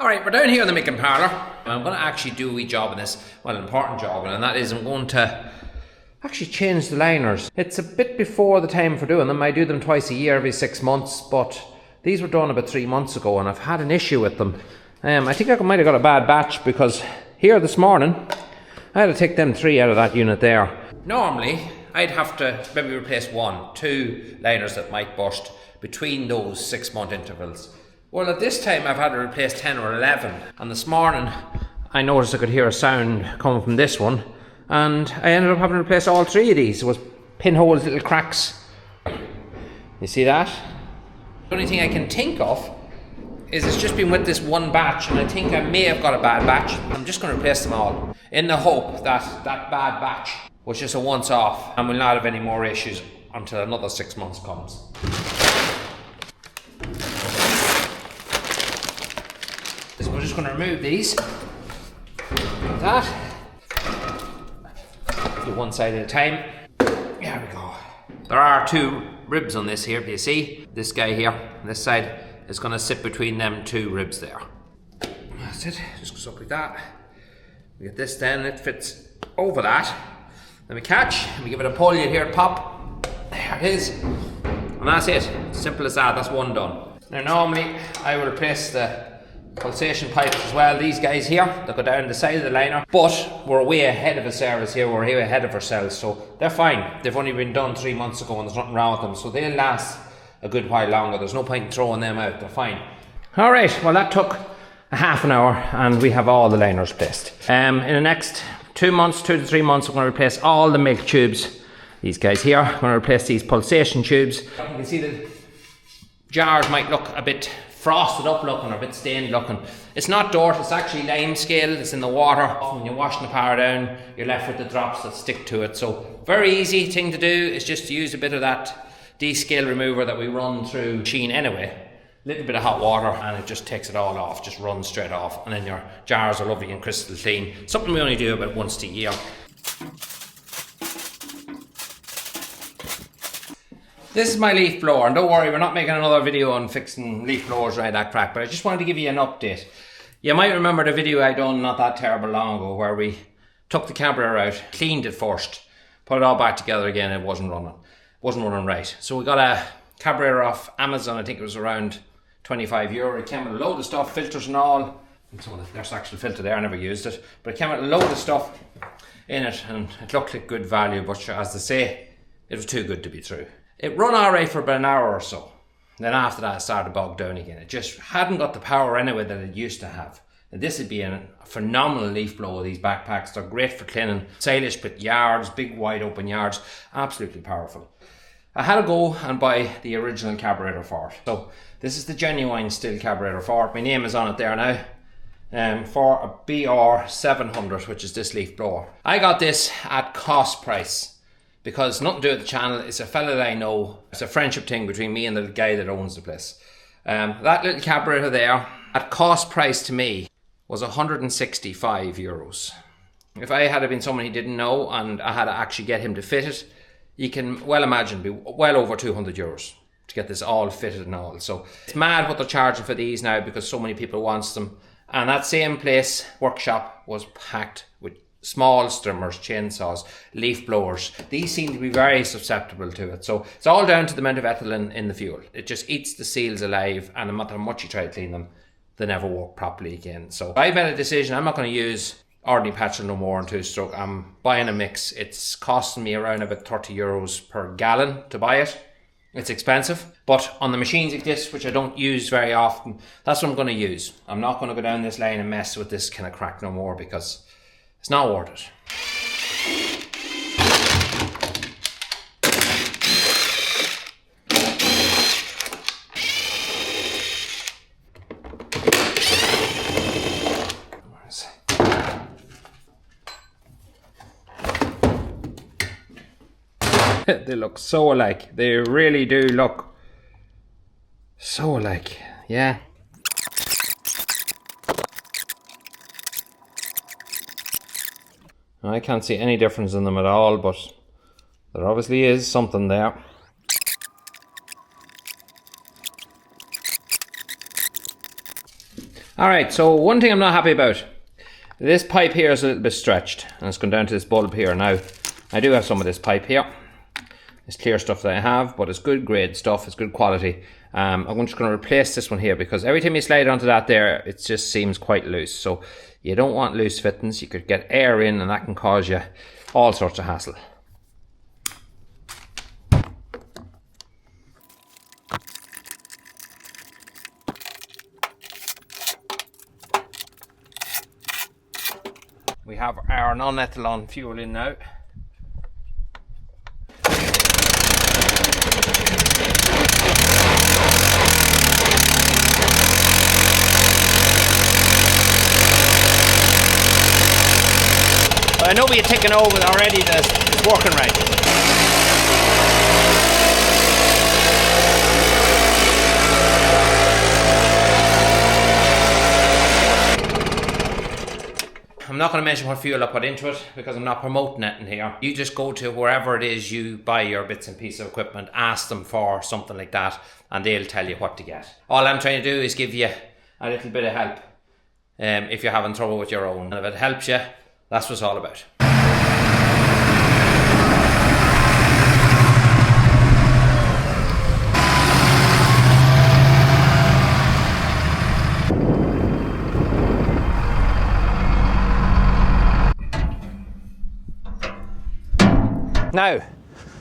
Alright, we're down here in the making parlour. I'm going to actually do a wee job in this, well, an important job, and that is I'm going to actually change the liners. It's a bit before the time for doing them. I do them twice a year, every 6 months, but these were done about 3 months ago and I've had an issue with them. I think I might have got a bad batch because here this morning I had to take them 3 out of that unit there. Normally I'd have to maybe replace 1, 2 liners that might burst between those 6 month intervals. Well, at this time I've had to replace 10 or 11, and this morning I noticed I could hear a sound coming from this one, and I ended up having to replace all 3 of these. It was pinholes, little cracks. You see that? The only thing I can think of is it's just been with this one batch, and I think I may have got a bad batch. I'm just going to replace them all in the hope that that bad batch was just a once off and will not have any more issues until another 6 months comes. So we're just going to remove these like that. Do one side at a time. There we go. There are 2 ribs on this here, do you see? This guy here, this side, is going to sit between them 2 ribs there. That's it, just goes up like that. We get this then, it fits over that. Then we catch, and we give it a pull, you hear it pop. There it is. And that's it, simple as that, that's one done. Now normally, I will replace the pulsation pipes as well, these guys here, they go down the side of the liner, but we're way ahead of ourselves here, we're way ahead of ourselves, so they're fine. They've only been done 3 months ago and there's nothing wrong with them, so they'll last a good while longer. There's no point in throwing them out, they're fine. Alright, well that took a half an hour and we have all the liners placed. In the next 2 months, 2 to 3 months, we're going to replace all the milk tubes. These guys here, we're going to replace these pulsation tubes. You can see the jars might look a bit frosted up looking or a bit stained looking. It's not dirt, it's actually lime scale, it's in the water. When you're washing the power down, you're left with the drops that stick to it. So very easy thing to do is just to use a bit of that descale remover that we run through the machine anyway. A little bit of hot water and it just takes it all off, just runs straight off, and then your jars are lovely and crystal clean. Something we only do about once a year. This is my leaf blower, and don't worry, we're not making another video on fixing leaf blowers or any of that crack, but I just wanted to give you an update. You might remember the video I done not that terrible long ago where we took the carburetor out, cleaned it first, put it all back together again, and it wasn't running right. So we got a carburetor off Amazon, I think it was around €25. It came with a load of stuff, filters and all. And so there's actual filter there, I never used it, but it came with a load of stuff in it and it looked like good value, but as they say, it was too good to be true. It run alright for about an hour or so. Then after that it started to bog down again. It just hadn't got the power anyway that it used to have. And this would be a phenomenal leaf blower, these backpacks. They're great for cleaning silage pit yards, big wide open yards. Absolutely powerful. I had to go and buy the original carburetor for it. So this is the genuine Stihl carburetor for it. My name is on it there now. For a BR700, which is this leaf blower. I got this at cost price. Because nothing to do with the channel, it's a fella that I know. It's a friendship thing between me and the guy that owns the place. That little carburetor there, at cost price to me, was €165. If I had been someone he didn't know and I had to actually get him to fit it, you can well imagine be well over €200 to get this all fitted and all. So it's mad what they're charging for these now because so many people wants them. And that same place, workshop, was packed with small strimmers, chainsaws, leaf blowers. These seem to be very susceptible to it. So it's all down to the amount of ethylene in the fuel. It just eats the seals alive, and no matter how much you try to clean them, they never work properly again. So I made a decision, I'm not going to use ordinary petrol no more in 2-stroke. I'm buying a mix. It's costing me around about €30 per gallon to buy it. It's expensive, but on the machines like this, which I don't use very often, that's what I'm going to use. I'm not going to go down this lane and mess with this kind of crack no more because it's not worth it. They look so alike. They really do look so alike. Yeah. I can't see any difference in them at all, but there obviously is something there. Alright, so one thing I'm not happy about. This pipe here is a little bit stretched and it's gone down to this bulb here. Now, I do have some of this pipe here. It's clear stuff that I have, but it's good grade stuff, it's good quality. I'm just going to replace this one here because every time you slide onto that there, it just seems quite loose. So you don't want loose fittings. You could get air in and that can cause you all sorts of hassle. We have our non-ethanol fuel in now. But I know we're ticking over already that it's working right. I'm not going to mention what fuel I put into it because I'm not promoting it in here. You just go to wherever it is you buy your bits and pieces of equipment, ask them for something like that and they'll tell you what to get. All I'm trying to do is give you a little bit of help if you're having trouble with your own. And if it helps you, that's what it's all about. Now,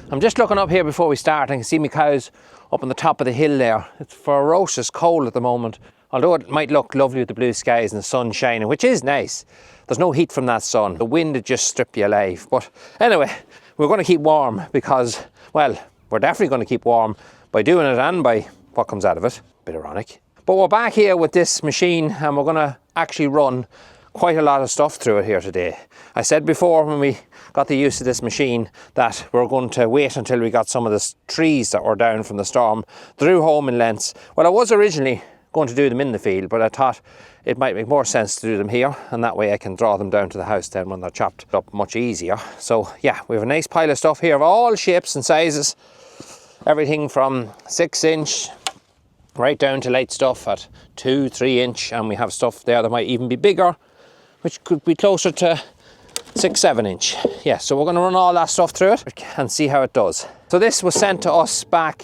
I'm just looking up here before we start and I can see my cows up on the top of the hill there. It's ferocious cold at the moment. Although it might look lovely with the blue skies and the sun shining, which is nice. There's no heat from that sun. The wind would just strip you alive. But anyway, we're going to keep warm because, well, we're definitely going to keep warm by doing it and by what comes out of it. Bit ironic. But we're back here with this machine and we're going to actually run quite a lot of stuff through it here today. I said before when we got the use of this machine that we're going to wait until we got some of the trees that were down from the storm through home in lengths. Well, I was originally going to do them in the field, but I thought it might make more sense to do them here and that way I can draw them down to the house then when they're chopped up much easier. So yeah, we have a nice pile of stuff here of all shapes and sizes. Everything from 6-inch right down to light stuff at 2-3 inch, and we have stuff there that might even be bigger, which could be closer to 6-7 inch. Yeah, so we're going to run all that stuff through it and see how it does. So this was sent to us back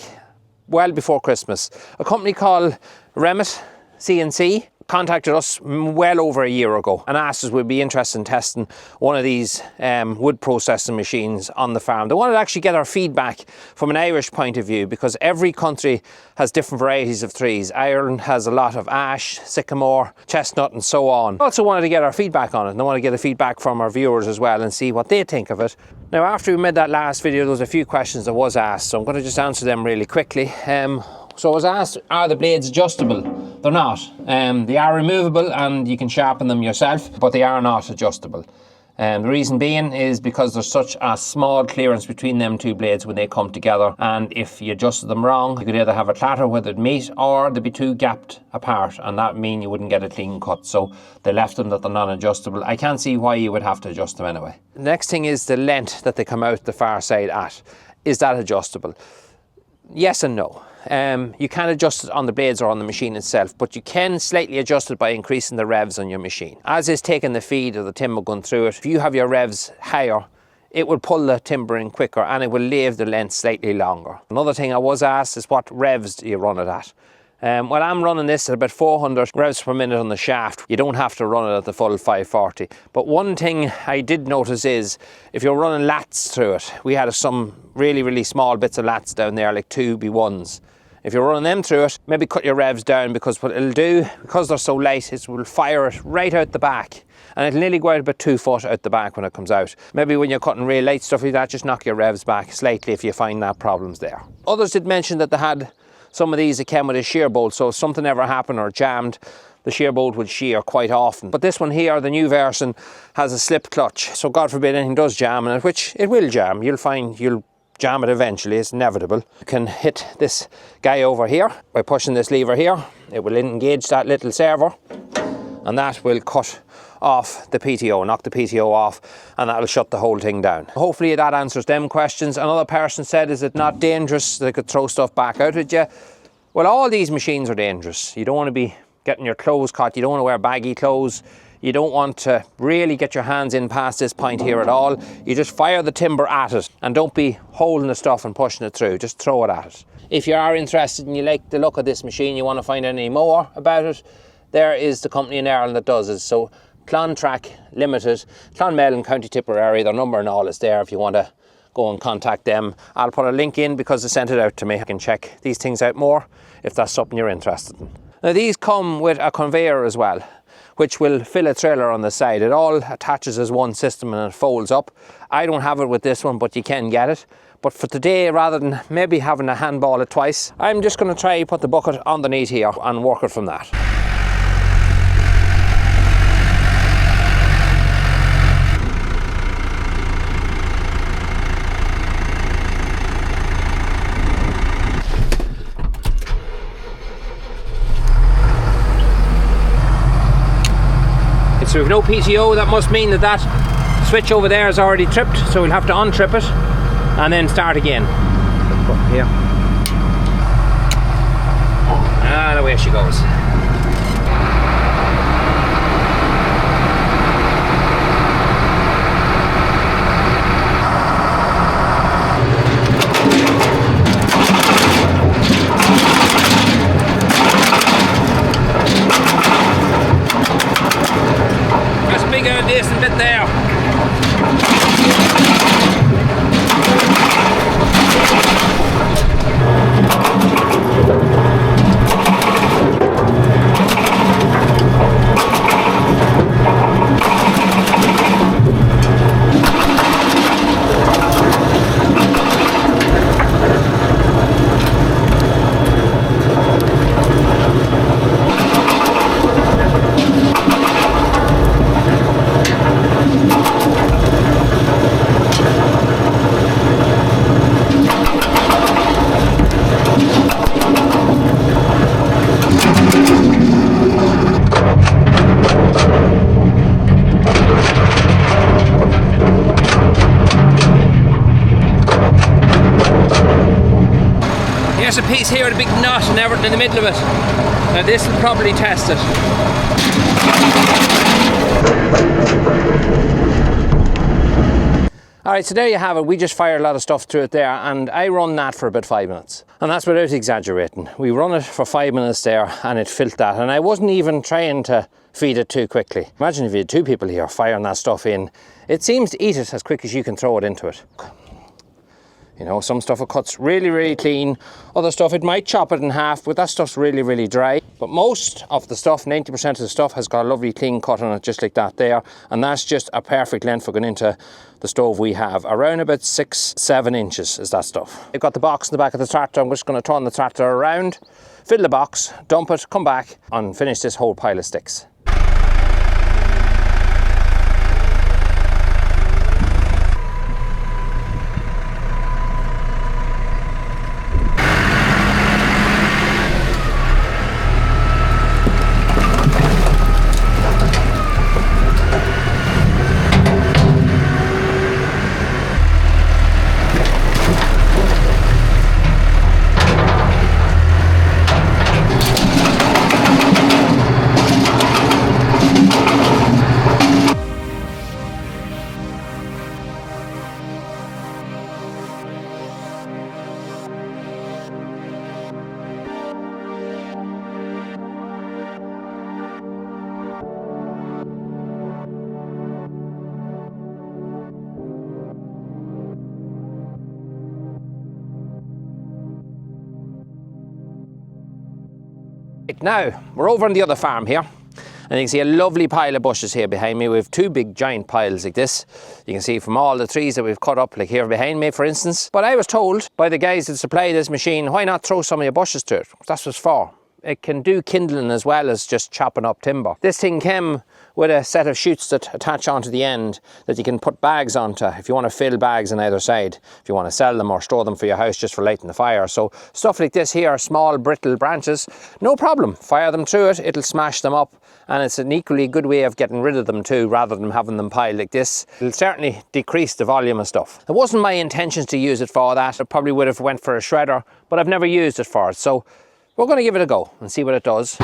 well before Christmas. A company called Remetcnc contacted us well over a year ago and asked us would be interested in testing one of these wood processing machines on the farm. They wanted to actually get our feedback from an Irish point of view because every country has different varieties of trees. Ireland has a lot of ash, sycamore, chestnut and so on. Also wanted to get our feedback on it and I want to get a feedback from our viewers as well and see what they think of it. Now after we made that last video there was a few questions that was asked, so I'm going to just answer them really quickly. So I was asked, are the blades adjustable? They're not. They are removable and you can sharpen them yourself, but they are not adjustable. The reason being is because there's such a small clearance between them two blades when they come together, and if you adjusted them wrong, you could either have a clatter where they'd meet or they'd be too gapped apart, and that mean you wouldn't get a clean cut. So they left them that they're non-adjustable. I can't see why you would have to adjust them anyway. The next thing is the length that they come out the far side at. Is that adjustable? Yes and no. You can adjust it on the blades or on the machine itself, but you can slightly adjust it by increasing the revs on your machine. As is taking the feed of the timber going through it, if you have your revs higher, it will pull the timber in quicker and it will leave the length slightly longer. Another thing I was asked is what revs do you run it at? Well, I'm running this at about 400 revs per minute on the shaft. You don't have to run it at the full 540. But one thing I did notice is if you're running lats through it, we had some really small bits of lats down there, like 2B1s. If you're running them through it, maybe cut your revs down, because what it'll do, because they're so light, it will fire it right out the back. And it'll nearly go out about 2 foot out the back when it comes out. Maybe when you're cutting real light stuff like that, just knock your revs back slightly if you find that problem's there. Others did mention that they had some of these that came with a shear bolt, so if something ever happened or jammed, the shear bolt would shear quite often. But this one here, the new version, has a slip clutch, so God forbid anything does jam in it, which it will jam. You'll find you'll jam it eventually, it's inevitable. You can hit this guy over here by pushing this lever here. It will engage that little servo and that will cut off the PTO, knock the PTO off, and that'll shut the whole thing down. Hopefully that answers them questions. Another person said, is it not dangerous? They could throw stuff back out at you. Well, all these machines are dangerous. You don't want to be getting your clothes caught. You don't want to wear baggy clothes. You don't want to really get your hands in past this point here at all. You just fire the timber at it and don't be holding the stuff and pushing it through. Just throw it at it. If you are interested and you like the look of this machine, you want to find out any more about it, there is the company in Ireland that does it. So Clontrac Limited, Clonmel and County Tipperary, their number and all is there if you want to go and contact them. I'll put a link in because they sent it out to me. I can check these things out more if that's something you're interested in. Now these come with a conveyor as well, which will fill a trailer on the side. It all attaches as one system and it folds up. I don't have it with this one, but you can get it. But for today, rather than maybe having to handball it twice, I'm just going to try put the bucket underneath here and work it from that. So we've no PTO, that must mean that that switch over there is already tripped, so we'll have to untrip it and then start again. Here. And away she goes. Decent bit there. There's a piece here with a big knot and everything in the middle of it. Now this will probably test it. Alright, so there you have it. We just fired a lot of stuff through it there and I run that for about 5 minutes. And that's without exaggerating. We run it for 5 minutes there and it filled that. And I wasn't even trying to feed it too quickly. Imagine if you had 2 people here firing that stuff in. It seems to eat it as quick as you can throw it into it. You know, some stuff it cuts really, really clean. Other stuff, it might chop it in half, but that stuff's really, really dry. But most of the stuff, 90% of the stuff, has got a lovely clean cut on it, just like that there. And that's just a perfect length for going into the stove we have. Around about 6-7 inches is that stuff. I've got the box in the back of the tractor. I'm just going to turn the tractor around, fill the box, dump it, come back and finish this whole pile of sticks. Now, we're over on the other farm here, and you can see a lovely pile of bushes here behind me. We have 2 big giant piles like this. You can see from all the trees that we've cut up, like here behind me, for instance. But I was told by the guys that supply this machine, why not throw some of your bushes to it? That's what it's for. It can do kindling as well as just chopping up timber. This thing came with a set of chutes that attach onto the end that you can put bags onto if you want to fill bags on either side, if you want to sell them or store them for your house just for lighting the fire. So stuff like this here, small brittle branches, no problem. Fire them through it, it'll smash them up, and it's an equally good way of getting rid of them too, rather than having them piled like this. It'll certainly decrease the volume of stuff. It wasn't my intentions to use it for that. I probably would have went for a shredder, but I've never used it for it. So we're going to give it a go and see what it does.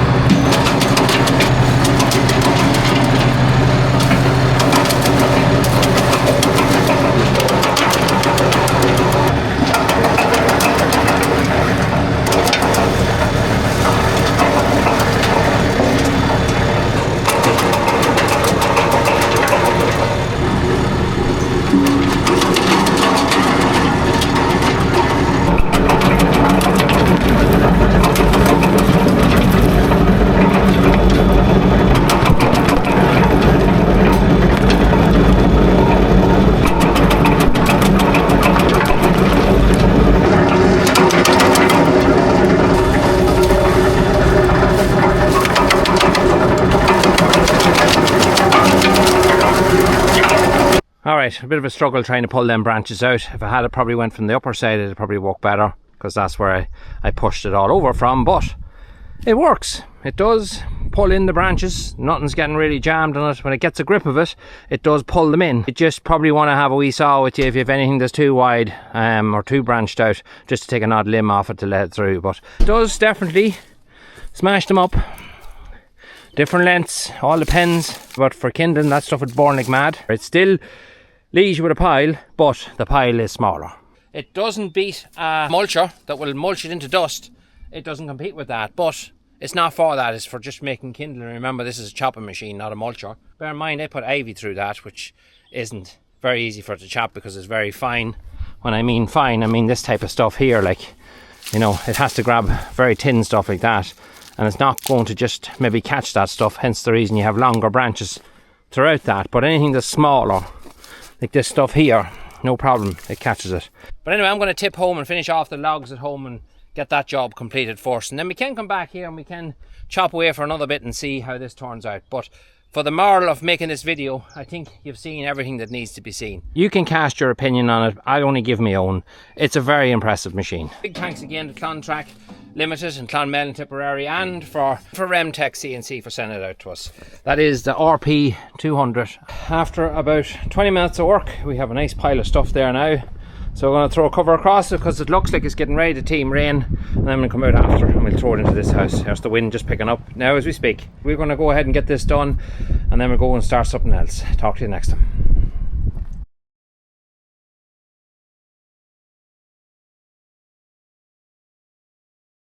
Alright, a bit of a struggle trying to pull them branches out. If I had it probably went from the upper side, it'd probably work better, because that's where I pushed it all over from, but it works. It does pull in the branches. Nothing's getting really jammed on it. When it gets a grip of it, it does pull them in. You just probably want to have a wee saw with you if you have anything that's too wide or too branched out, just to take an odd limb off it to let it through. But it does definitely smash them up. Different lengths, all depends. But for kindling, that stuff would burn like mad. It still leaves you with a pile, but the pile is smaller. It doesn't beat a mulcher that will mulch it into dust. It doesn't compete with that, but it's not for that. It's for just making kindling. Remember, this is a chopping machine, not a mulcher. Bear in mind, I put ivy through that, which isn't very easy for it to chop because it's very fine. When I mean fine, I mean this type of stuff here, like, you know, it has to grab very thin stuff like that, and it's not going to just maybe catch that stuff, hence the reason you have longer branches throughout that. But anything that's smaller, like this stuff here, no problem, it catches it. But anyway, I'm going to tip home and finish off the logs at home and get that job completed first, and then we can come back here and we can chop away for another bit and see how this turns out. But for the moral of making this video, I think you've seen everything that needs to be seen. You can cast your opinion on it. I only give my own. It's a very impressive machine. Big thanks again to Clontrac Limited and Clonmel and Tipperary, and for Remetcnc and for sending it out to us. That is the RP200. After about 20 minutes of work, we have a nice pile of stuff there now. So we're going to throw a cover across it because it looks like it's getting ready to team rain, and then we'll come out after and we'll throw it into this house. There's the wind just picking up now as we speak. We're going to go ahead and get this done, and then we'll go and start something else. Talk to you next time.